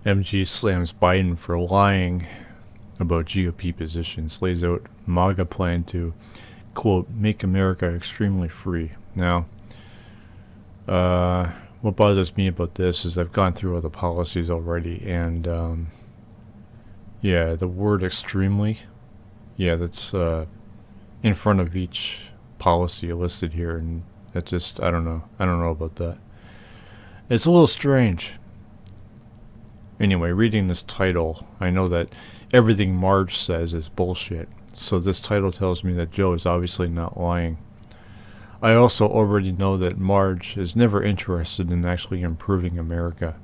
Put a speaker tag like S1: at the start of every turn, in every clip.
S1: MG slams Biden for lying about GOP positions, lays out MAGA plan to, quote, make America extremely free. Now, what bothers me about this is I've gone through all the policies already, and yeah, the word extremely, yeah, that's in front of each policy listed here, and that just, I don't know. I don't know about that. It's a little strange. Anyway, reading this title, I know that everything Marge says is bullshit. So this title tells me that Joe is obviously not lying. I also already know that Marge is never interested in actually improving America.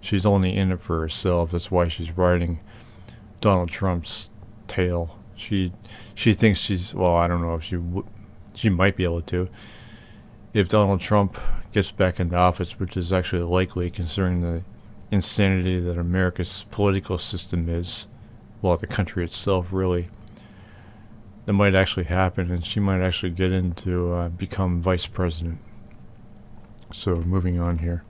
S1: She's only in it for herself. That's why she's riding Donald Trump's tail. She thinks she's, well, I don't know if she might be able to. If Donald Trump gets back into office, which is actually likely considering the insanity that America's political system is, well, the country itself, really, that might actually happen, and she might actually get into become vice president. So, moving on here.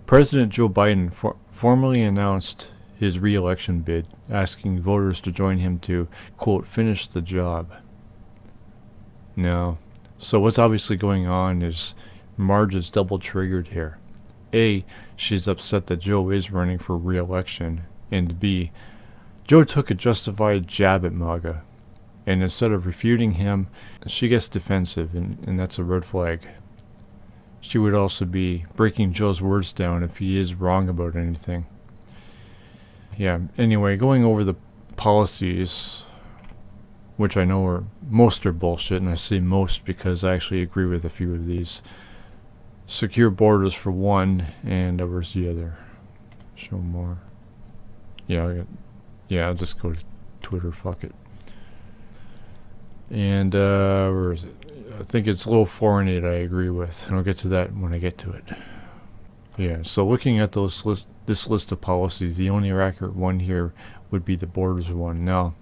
S1: President Joe Biden formally announced his re-election bid, asking voters to join him to, quote, finish the job. Now, so what's obviously going on is Marge is double triggered here. A, she's upset that Joe is running for re-election, and B, Joe took a justified jab at MAGA, and instead of refuting him, she gets defensive, and that's a red flag. She would also be breaking Joe's words down if he is wrong about anything. Yeah, anyway, going over the policies, which I know most are bullshit, and I say most because I actually agree with a few of these. Secure borders for one, and where's the other? Show more. Yeah, I'll just go to Twitter, fuck it. And where is it? I think it's low 4 and 8 I agree with, and I'll get to that when I get to it. Yeah, so looking at this list of policies, the only accurate one here would be the borders one. Now,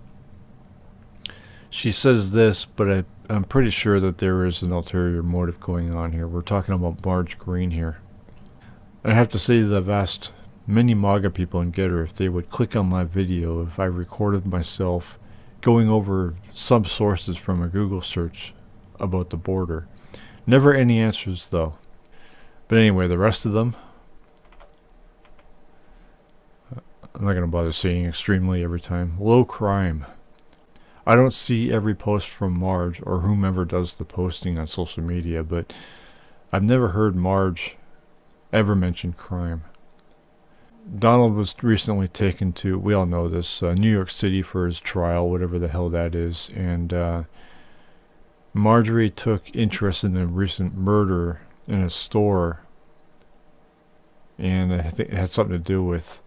S1: she says this, but I'm pretty sure that there is an ulterior motive going on here. We're talking about Marge Green here. I have to say that I've asked many MAGA people in Getter if they would click on my video if I recorded myself going over some sources from a Google search about the border. Never any answers, though. But anyway, the rest of them, I'm not going to bother saying extremely every time. Low crime. I don't see every post from Marge or whomever does the posting on social media, but I've never heard Marge ever mention crime. Donald was recently taken to, we all know this, New York City for his trial, whatever the hell that is, and Marjorie took interest in a recent murder in a store, and I think it had something to do with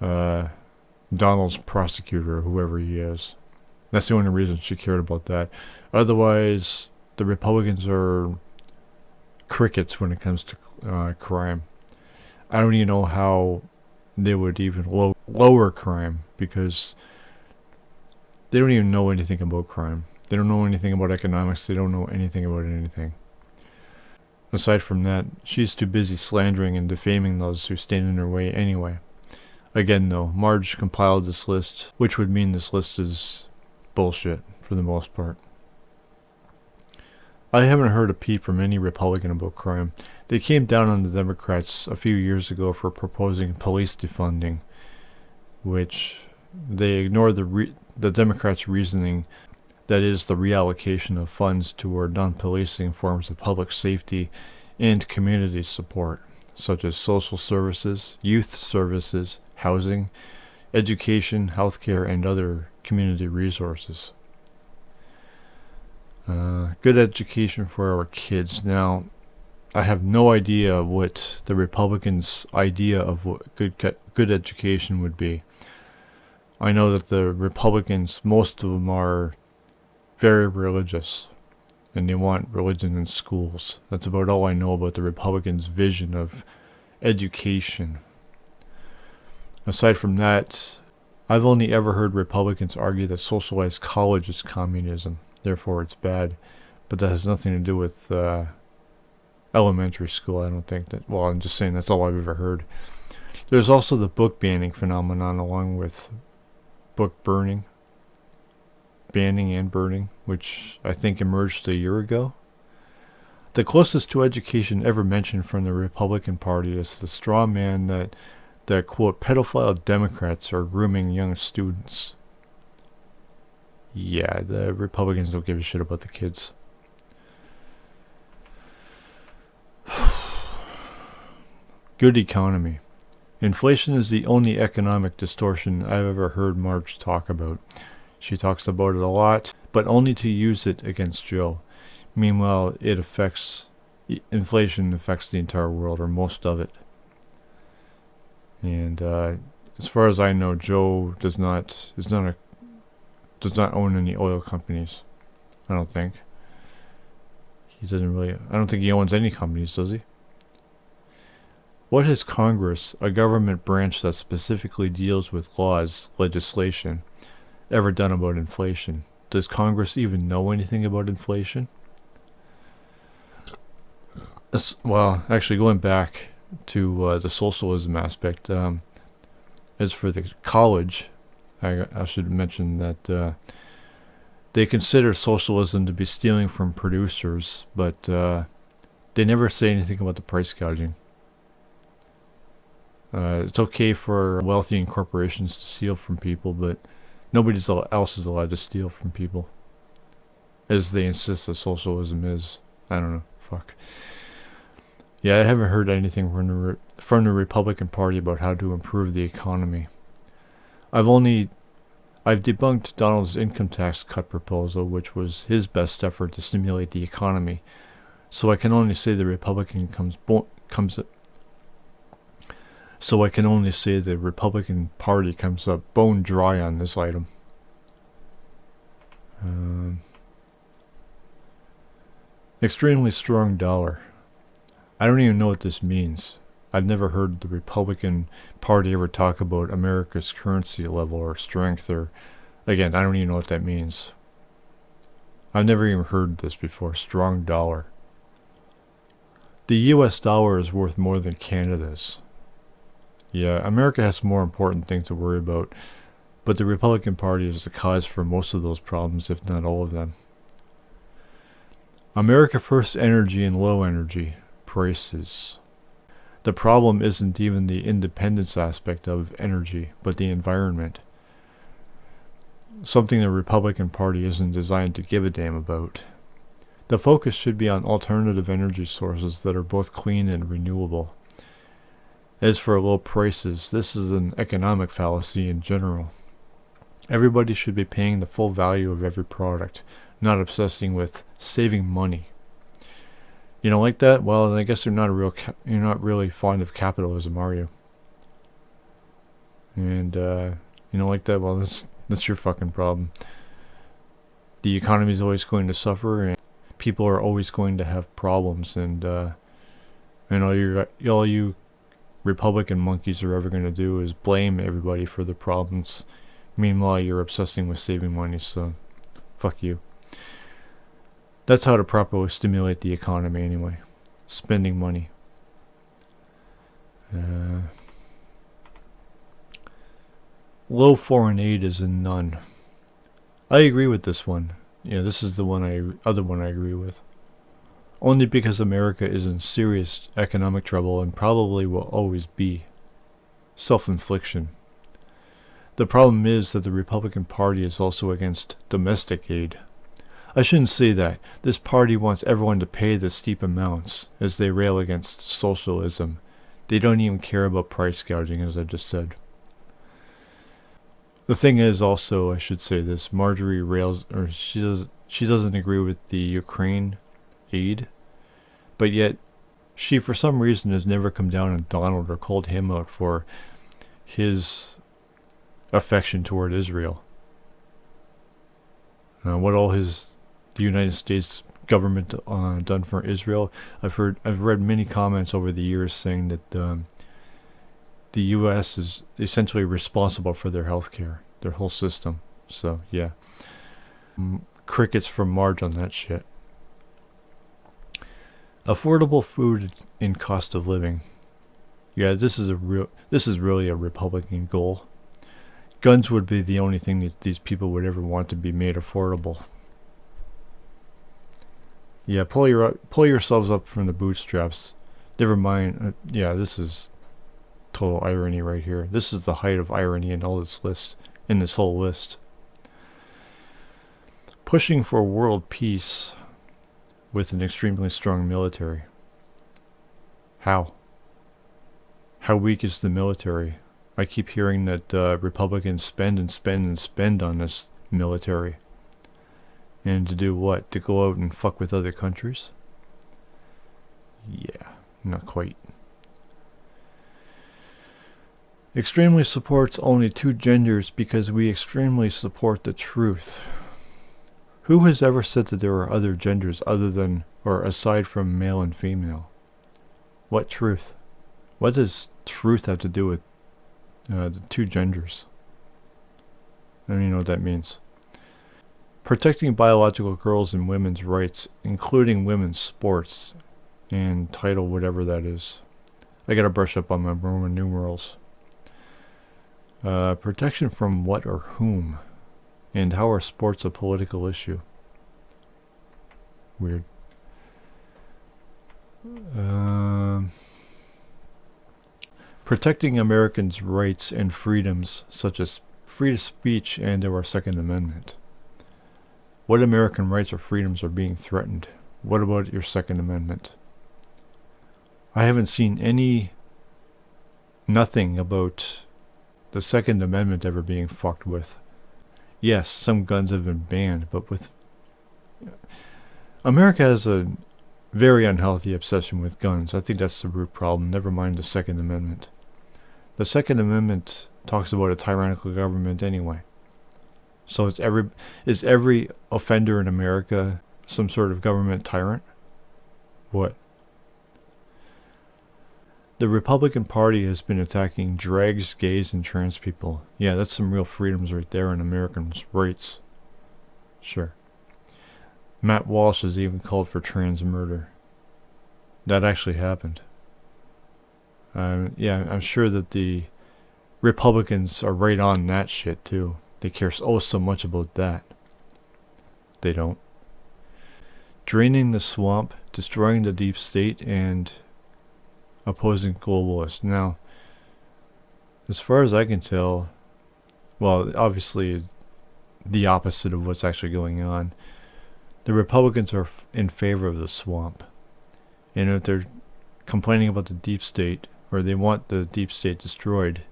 S1: Donald's prosecutor, whoever he is. That's the only reason she cared about that. Otherwise, the Republicans are crickets when it comes to crime. I don't even know how they would even lower crime, because they don't even know anything about crime. They don't know anything about economics. They don't know anything about anything. Aside from that, she's too busy slandering and defaming those who stand in her way anyway. Again, though, Marge compiled this list, which would mean this list is bullshit for the most part. I haven't heard a peep from any Republican about crime. They came down on the Democrats a few years ago for proposing police defunding, which they ignored the Democrats' reasoning, that is, the reallocation of funds toward non-policing forms of public safety and community support, such as social services, youth services, housing, education, healthcare, and other community resources. Good education for our kids. Now, I have no idea what the Republicans' idea of what good education would be. I know that the Republicans, most of them are very religious, and they want religion in schools. That's about all I know about the Republicans' vision of education. Aside from that, I've only ever heard Republicans argue that socialized college is communism, therefore it's bad, but that has nothing to do with elementary school. I don't think that. Well, I'm just saying that's all I've ever heard. There's also the book banning phenomenon, along with book banning and burning, which I think emerged a year ago. The closest to education ever mentioned from the Republican Party is the straw man that quote, pedophile Democrats are grooming young students. Yeah, the Republicans don't give a shit about the kids. Good economy. Inflation is the only economic distortion I've ever heard Marge talk about. She talks about it a lot, but only to use it against Joe. Meanwhile, inflation affects the entire world, or most of it. And as far as I know, Joe does not own any oil companies. I don't think. I don't think he owns any companies, does he? What has Congress, a government branch that specifically deals with legislation, ever done about inflation? Does Congress even know anything about inflation? Well, actually, going back to the socialism aspect, as for the college, I should mention that they consider socialism to be stealing from producers, but they never say anything about the price gouging. It's okay for wealthy and corporations to steal from people, but nobody else is allowed to steal from people, as they insist that socialism is. I don't know. Fuck. Yeah, I haven't heard anything from the Republican Party about how to improve the economy. I've debunked Donald's income tax cut proposal, which was his best effort to stimulate the economy. So I can only say the Republican Party comes up bone dry on this item. Extremely strong dollar. I don't even know what this means. I've never heard the Republican Party ever talk about America's currency level or strength, or, again, I don't even know what that means. I've never even heard this before. Strong dollar. The US dollar is worth more than Canada's. Yeah, America has more important things to worry about, but the Republican Party is the cause for most of those problems, if not all of them. America First Energy and low energy prices. The problem isn't even the independence aspect of energy, but the environment. Something the Republican Party isn't designed to give a damn about. The focus should be on alternative energy sources that are both clean and renewable. As for low prices, this is an economic fallacy in general. Everybody should be paying the full value of every product, not obsessing with saving money. You don't like that? Well, I guess you're not really fond of capitalism, are you? And you don't like that? Well, that's your fucking problem. The economy is always going to suffer, and people are always going to have problems, and all you Republican monkeys are ever going to do is blame everybody for the problems. Meanwhile, you're obsessing with saving money, so fuck you. That's how to properly stimulate the economy anyway. Spending money. Low foreign aid is a none. I agree with this one. Yeah, this is the other one I agree with. Only because America is in serious economic trouble and probably will always be. Self-infliction. The problem is that the Republican Party is also against domestic aid. I shouldn't say that. This party wants everyone to pay the steep amounts as they rail against socialism. They don't even care about price gouging, as I just said. The thing is also, I should say this, Marjorie she doesn't agree with the Ukraine aid, but yet she for some reason has never come down on Donald or called him out for his affection toward Israel. What all the United States government done for Israel. I've read many comments over the years saying that the U.S. is essentially responsible for their healthcare, their whole system. So yeah, crickets from Marge on that shit. Affordable food and cost of living. Yeah, this is really a Republican goal. Guns would be the only thing that these people would ever want to be made affordable. Yeah, pull yourselves up from the bootstraps. Never mind. Yeah, this is total irony right here. This is the height of irony in all this list, in this whole list. Pushing for world peace with an extremely strong military. How? How weak is the military? I keep hearing that Republicans spend and spend and spend on this military. And to do what? To go out and fuck with other countries? Yeah, not quite. Extremely supports only two genders because we extremely support the truth. Who has ever said that there are other genders other than or aside from male and female? What truth? What does truth have to do with the two genders? I don't even know what that means. Protecting biological girls and women's rights, including women's sports, and title whatever that is. I gotta brush up on my Roman numerals. Protection from what or whom? And how are sports a political issue? Weird. Protecting Americans' rights and freedoms, such as free speech and our Second Amendment. What American rights or freedoms are being threatened? What about your Second Amendment? I haven't seen nothing about the Second Amendment ever being fucked with. Yes, some guns have been banned, but America has a very unhealthy obsession with guns. I think that's the root problem, never mind the Second Amendment. The Second Amendment talks about a tyrannical government anyway. So is every offender in America some sort of government tyrant? What? The Republican Party has been attacking drags, gays, and trans people. Yeah, that's some real freedoms right there in Americans' rights. Sure. Matt Walsh has even called for trans murder. That actually happened. Yeah, I'm sure that the Republicans are right on that shit too. They care so much about that. They don't. Draining the swamp, destroying the deep state, and opposing globalists. Now, as far as I can tell, well, obviously the opposite of what's actually going on. The Republicans are in favor of the swamp. And if they're complaining about the deep state, or they want the deep state destroyed,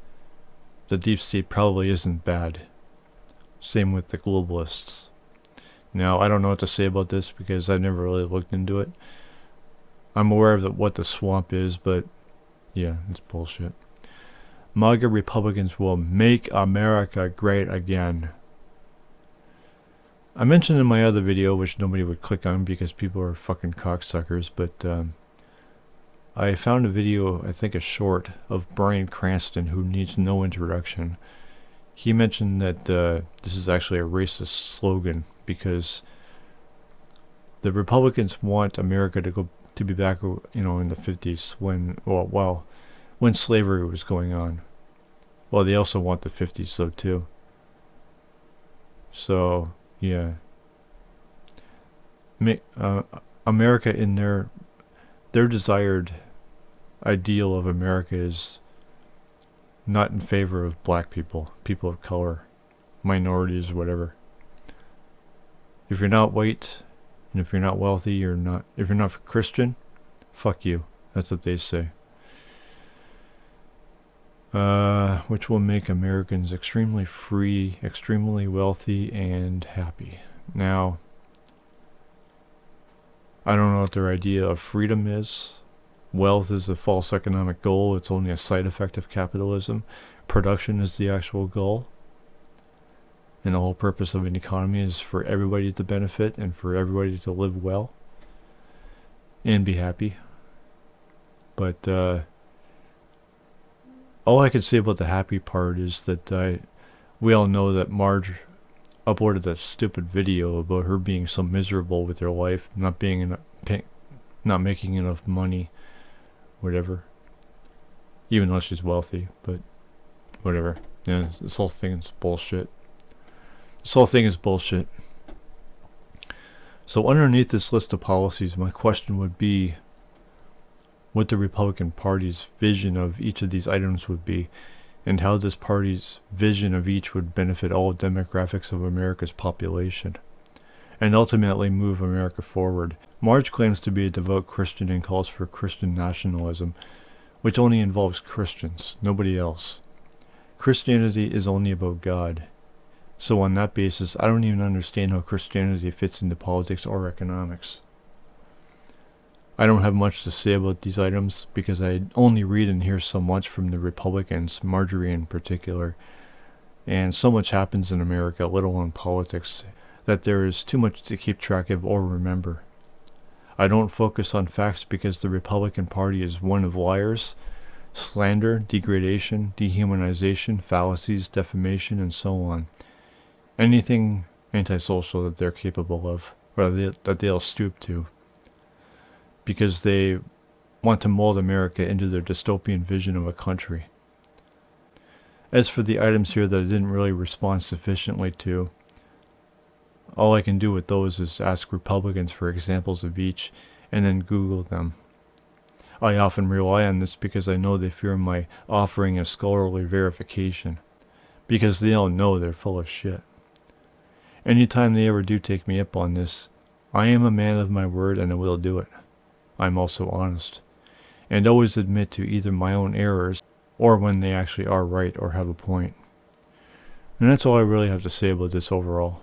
S1: the deep state probably isn't bad. Same with the globalists. Now, I don't know what to say about this because I've never really looked into it. I'm aware of what the swamp is, but yeah, it's bullshit. MAGA Republicans will make America great again. I mentioned in my other video, which nobody would click on because people are fucking cocksuckers, but I found a video, I think a short, of Bryan Cranston, who needs no introduction. He mentioned that this is actually a racist slogan because the Republicans want America to be back, in the 50s when slavery was going on. Well, they also want the 50s though too. So yeah, America in their desired ideal of America is not in favor of black people, people of color, minorities, whatever. If you're not white, and if you're not wealthy, if you're not Christian, fuck you. That's what they say. Which will make Americans extremely free, extremely wealthy, and happy. Now, I don't know what their idea of freedom is. Wealth is a false economic goal. It's only a side effect of capitalism. Production is the actual goal. And the whole purpose of an economy is for everybody to benefit and for everybody to live well and be happy. But all I can say about the happy part is that we all know that Marge uploaded that stupid video about her being so miserable with her life, not being not making enough money, whatever. Even though she's wealthy, but whatever. Yeah, this whole thing is bullshit. This whole thing is bullshit. So underneath this list of policies, my question would be what the Republican Party's vision of each of these items would be, and how this party's vision of each would benefit all demographics of America's population, and ultimately move America forward. Marge claims to be a devout Christian and calls for Christian nationalism, which only involves Christians, nobody else. Christianity is only about God. So on that basis, I don't even understand how Christianity fits into politics or economics. I don't have much to say about these items because I only read and hear so much from the Republicans, Marjorie in particular, and so much happens in America, little in politics, that there is too much to keep track of or remember. I don't focus on facts because the Republican Party is one of liars, slander, degradation, dehumanization, fallacies, defamation, and so on. Anything antisocial that they're capable of, or that they'll stoop to, because they want to mold America into their dystopian vision of a country. As for the items here that I didn't really respond sufficiently to, all I can do with those is ask Republicans for examples of each, and then Google them. I often rely on this because I know they fear my offering a scholarly verification, because they all know they're full of shit. Anytime they ever do take me up on this, I am a man of my word and I will do it. I'm also honest, and always admit to either my own errors or when they actually are right or have a point. And that's all I really have to say about this overall.